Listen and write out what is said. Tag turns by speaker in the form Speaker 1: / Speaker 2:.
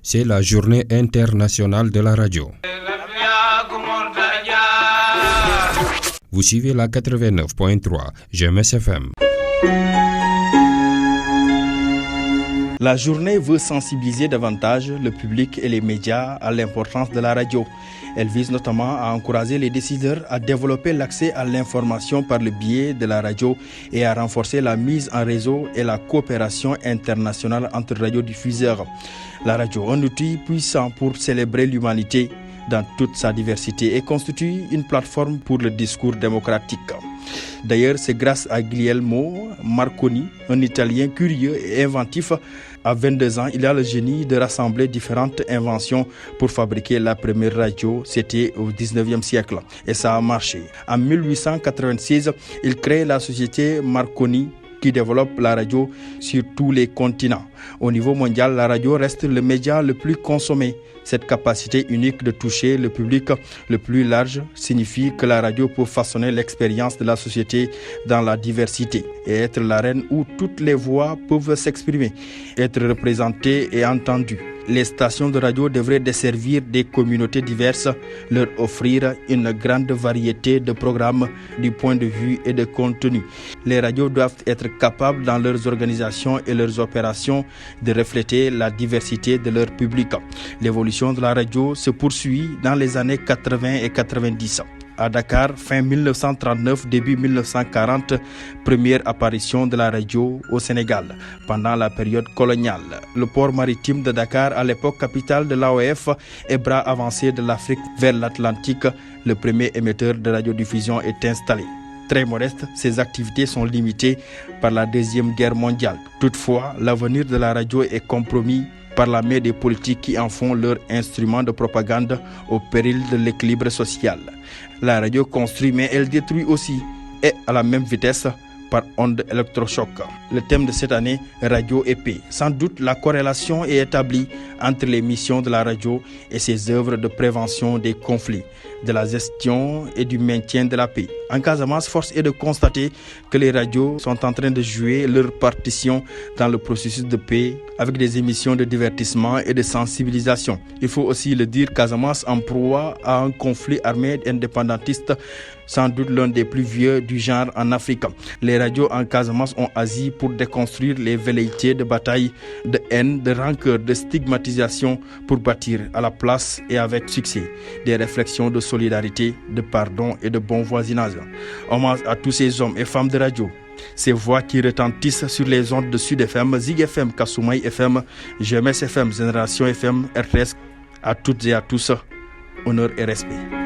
Speaker 1: C'est la journée internationale de la radio. Vous suivez la 89.3 GMS FM.
Speaker 2: La journée veut sensibiliser davantage le public et les médias à l'importance de la radio. Elle vise notamment à encourager les décideurs à développer l'accès à l'information par le biais de la radio et à renforcer la mise en réseau et la coopération internationale entre radiodiffuseurs. La radio, un outil puissant pour célébrer l'humanité dans toute sa diversité et constitue une plateforme pour le discours démocratique. D'ailleurs, c'est grâce à Guglielmo Marconi, un Italien curieux et inventif. À 22 ans, il a le génie de rassembler différentes inventions pour fabriquer la première radio. C'était au 19e siècle et ça a marché. En 1896, il crée la société Marconi qui développe la radio sur tous les continents. Au niveau mondial, la radio reste le média le plus consommé. Cette capacité unique de toucher le public le plus large signifie que la radio peut façonner l'expérience de la société dans la diversité et être l'arène où toutes les voix peuvent s'exprimer, être représentées et entendues. Les stations de radio devraient desservir des communautés diverses, leur offrir une grande variété de programmes du point de vue et de contenu. Les radios doivent être capables dans leurs organisations et leurs opérations de refléter la diversité de leur public. L'évolution de la radio se poursuit dans les années 80 et 90. À Dakar, fin 1939, début 1940, première apparition de la radio au Sénégal pendant la période coloniale. Le port maritime de Dakar, à l'époque capitale de l'AOF et bras avancé de l'Afrique vers l'Atlantique, le premier émetteur de radiodiffusion est installé. Très modeste, ses activités sont limitées par la Deuxième Guerre mondiale. Toutefois, l'avenir de la radio est compromis par la main des politiques qui en font leur instrument de propagande au péril de l'équilibre social. La radio construit, mais elle détruit aussi, et à la même vitesse, par onde électrochoc. Le thème de cette année, radio et paix. Sans doute, la corrélation est établie entre les missions de la radio et ses œuvres de prévention des conflits, de la gestion et du maintien de la paix. En Casamance, force est de constater que les radios sont en train de jouer leur partition dans le processus de paix avec des émissions de divertissement et de sensibilisation. Il faut aussi le dire, Casamance en proie à un conflit armé indépendantiste, sans doute l'un des plus vieux du genre en Afrique. Les radios en Casamance ont agi pour déconstruire les velléités de bataille, de haine, de rancœur, de stigmatisation pour bâtir à la place et avec succès des réflexions de solidarité, de pardon et de bon voisinage. Hommage à tous ces hommes et femmes de radio. Ces voix qui retentissent sur les ondes de Sud FM, Zig FM, Kasumai FM, GMS FM, Génération FM, RTS, à toutes et à tous, honneur et respect.